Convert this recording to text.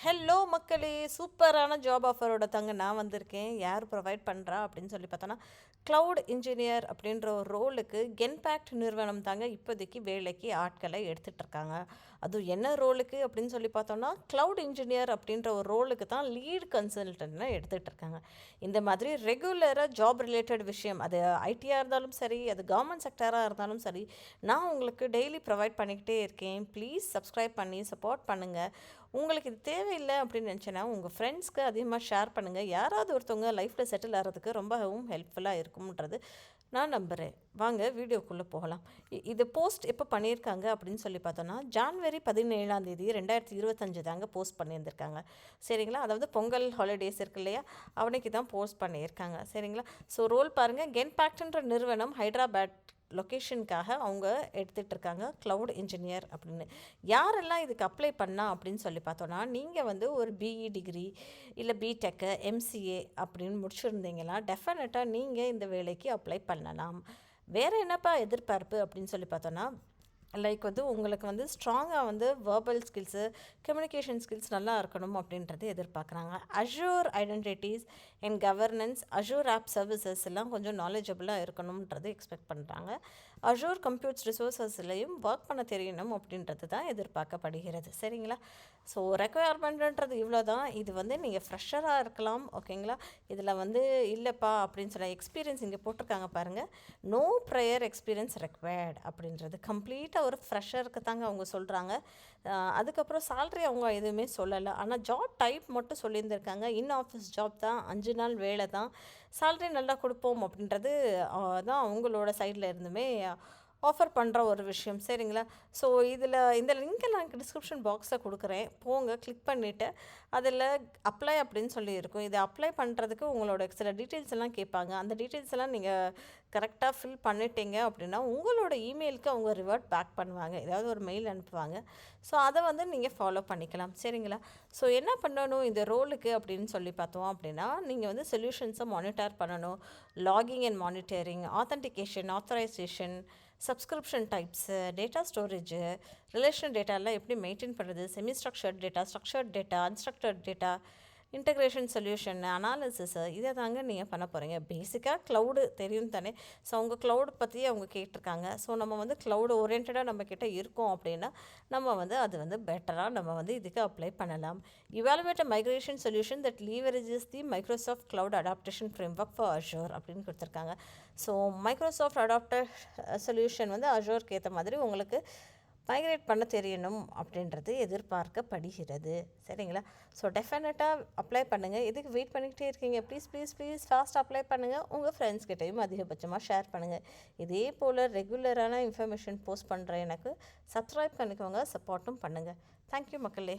Hello மக்களே, சூப்பரான job ஆஃபரோட தாங்க நான் வந்திருக்கேன். யார் ப்ரொவைட் பண்ணுறா அப்படின்னு சொல்லி பார்த்தோன்னா, க்ளவுட் இன்ஜினியர் அப்படின்ற ஒரு ரோலுக்கு கென்பேக்ட் நிறுவனம் தாங்க இப்போதைக்கு வேலைக்கு ஆட்களை எடுத்துகிட்ருக்காங்க. அதுவும் என்ன ரோலுக்கு அப்படின்னு சொல்லி பார்த்தோன்னா, க்ளவுட் இன்ஜினியர் அப்படின்ற ஒரு ரோலுக்கு தான் லீட் கன்சல்டன்ட்னு எடுத்துகிட்ருக்காங்க. இந்த மாதிரி ரெகுலராக ஜாப் ரிலேட்டட் விஷயம், அது ஐடியாக இருந்தாலும் சரி, அது கவர்மெண்ட் செக்டராக இருந்தாலும் சரி, நான் உங்களுக்கு டெய்லி ப்ரொவைட் பண்ணிக்கிட்டே இருக்கேன். ப்ளீஸ் சப்ஸ்கிரைப் பண்ணி சப்போர்ட் பண்ணுங்கள். உங்களுக்கு இது தேவையில்லை அப்படின்னு நினச்சேன்னா உங்கள் ஃப்ரெண்ட்ஸ்க்கு அதிகமாக ஷேர் பண்ணுங்கள். யாராவது ஒருத்தவங்க லைஃப்பில் செட்டில் ஆகிறதுக்கு ரொம்பவும் ஹெல்ப்ஃபுல்லாக இருக்கும்ன்றது நான் நம்புகிறேன். வாங்க வீடியோக்குள்ளே போகலாம். இது போஸ்ட் எப்போ பண்ணியிருக்காங்க அப்படின்னு சொல்லி பார்த்தோன்னா, ஜான்வரி 17 2025 தாங்க போஸ்ட் பண்ணியிருந்திருக்காங்க. சரிங்களா, அதாவது பொங்கல் ஹாலிடேஸ் இருக்கு இல்லையா, அவனைக்கு தான் போஸ்ட் பண்ணியிருக்காங்க. சரிங்களா, ஸோ ரோல் பாருங்கள். கென்பேக்ட்ன்ற நிறுவனம் ஹைதராபாத் லொக்கேஷனுக்காக அவங்க எடுத்துகிட்ருக்காங்க க்ளவுட் இன்ஜினியர் அப்படின்னு. யாரெல்லாம் இதுக்கு அப்ளை பண்ணால் அப்படின்னு சொல்லி பார்த்தோன்னா, நீங்கள் வந்து ஒரு பிஇ டிகிரி இல்லை பிடெக்கு எம்சிஏ அப்படின்னு முடிச்சுருந்தீங்கன்னா டெஃபினட்டாக நீங்கள் இந்த வேலைக்கு அப்ளை பண்ணலாம். வேறு என்னப்பா எதிர்பார்ப்பு அப்படின்னு சொல்லி பார்த்தோன்னா, லைக் வந்து உங்களுக்கு வந்து ஸ்ட்ராங்காக வந்து வேர்பல் ஸ்கில்ஸு, கம்யூனிகேஷன் ஸ்கில்ஸ் நல்லா இருக்கணும் அப்படின்றது எதிர்பார்க்குறாங்க. Azure identities and governance, Azure app services எல்லாம் கொஞ்சம் நாலேஜபிளாக இருக்கணுன்றது எக்ஸ்பெக்ட் பண்ணுறாங்க. அஷூர் கம்ப்யூட்டர்ஸ் ரிசோர்ஸஸ்லையும் ஒர்க் பண்ண தெரியணும் அப்படின்றது தான் எதிர்பார்க்கப்படுகிறது. சரிங்களா, ஸோ ரெக்குயர்மெண்ட்ன்றது இவ்வளோ தான். இது வந்து நீங்கள் ஃப்ரெஷராக இருக்கலாம், ஓகேங்களா. இதில் வந்து இல்லைப்பா அப்படின்னு சொல்ல எக்ஸ்பீரியன்ஸ் இங்கே போட்டிருக்காங்க பாருங்கள். நோ ப்ரையர் எக்ஸ்பீரியன்ஸ் ரெக்வயர்ட் அப்படின்றது கம்ப்ளீட்டாக ஒரு ஃப்ரெஷருக்கு தாங்க அவங்க சொல்கிறாங்க. அதுக்கப்புறம் சேல்ரி அவங்க எதுவுமே சொல்லலை. ஆனால் ஜாப் டைப் மட்டும் சொல்லியிருந்திருக்காங்க. இன் ஆஃபீஸ் ஜாப் தான், 5 நாள் வேலை தான், சேல்ரி நல்லா கொடுப்போம் அப்படின்றது தான் அவங்களோட சைடில் இருந்துமே ஆஃபர் பண்ணுற ஒரு விஷயம். சரிங்களா, ஸோ இந்த லிங்க்கை நான் டிஸ்கிரிப்ஷன் பாக்ஸில் கொடுக்குறேன். போங்க, கிளிக் பண்ணிவிட்டு அதில் அப்ளை அப்படின்னு சொல்லி இருக்கும். இதை அப்ளை பண்ணுறதுக்கு உங்களோட சில டீட்டெயில்ஸ் எல்லாம் கேட்பாங்க. அந்த டீட்டெயில்ஸ் எல்லாம் நீங்கள் கரெக்டாக ஃபில் பண்ணிட்டீங்க அப்படின்னா உங்களோட இமெயிலுக்கு அவங்க ரிவர்ட் பேக் பண்ணுவாங்க, ஏதாவது ஒரு மெயில் அனுப்புவாங்க. ஸோ அதை வந்து நீங்கள் ஃபாலோ பண்ணிக்கலாம். சரிங்களா, ஸோ என்ன பண்ணணும் இந்த ரோலுக்கு அப்படின்னு சொல்லி பார்த்தோம் அப்படின்னா, நீங்கள் வந்து சொல்யூஷன்ஸை மானிட்டர் பண்ணணும். Logging and monitoring, authentication, authorisation, subscription types, data storage, relation டேட்டாலாம் எப்படி மெயின்டைன் பண்ணுறது, semi structured data, structured data, unstructured data, integration solution, analysis, இதை தாங்க நீங்கள் பண்ண போகிறீங்க. பேசிக்காக க்ளவுடு தெரியும் தானே. ஸோ அவங்க க்ளவுட் பற்றி அவங்க கேட்டிருக்காங்க. ஸோ நம்ம வந்து க்ளவுடு ஓரியன்டாக நம்மக்கிட்ட இருக்கோம் அப்படின்னா நம்ம வந்து அது வந்து பெட்டராக நம்ம வந்து இதுக்கு அப்ளை பண்ணலாம். Evaluate a migration solution that leverages the Microsoft cloud adoption framework for Azure அப்படின்னு கொடுத்துருக்காங்க. ஸோ மைக்ரோசாஃப்ட் அடாப்டர் சொல்யூஷன் வந்து அஷூருக்கு ஏற்ற மாதிரி உங்களுக்கு மைக்ரேட் பண்ண தெரியணும் அப்படின்றது எதிர்பார்க்கப்படுகிறது. சரிங்களா, ஸோ டெஃபினட்டாக அப்ளை பண்ணுங்கள். எதுக்கு வெயிட் பண்ணிக்கிட்டே இருக்கீங்க? Please please please fast apply பண்ணுங்கள். உங்கள் ஃப்ரெண்ட்ஸ்கிட்டையும் அதிகபட்சமாக ஷேர் பண்ணுங்கள். இதே போல் ரெகுலரான இன்ஃபர்மேஷன் போஸ்ட் பண்ணுற எனக்கு சப்ஸ்கிரைப் பண்ணிக்கோங்க, சப்போர்ட்டும் பண்ணுங்கள். தேங்க்யூ மக்களே.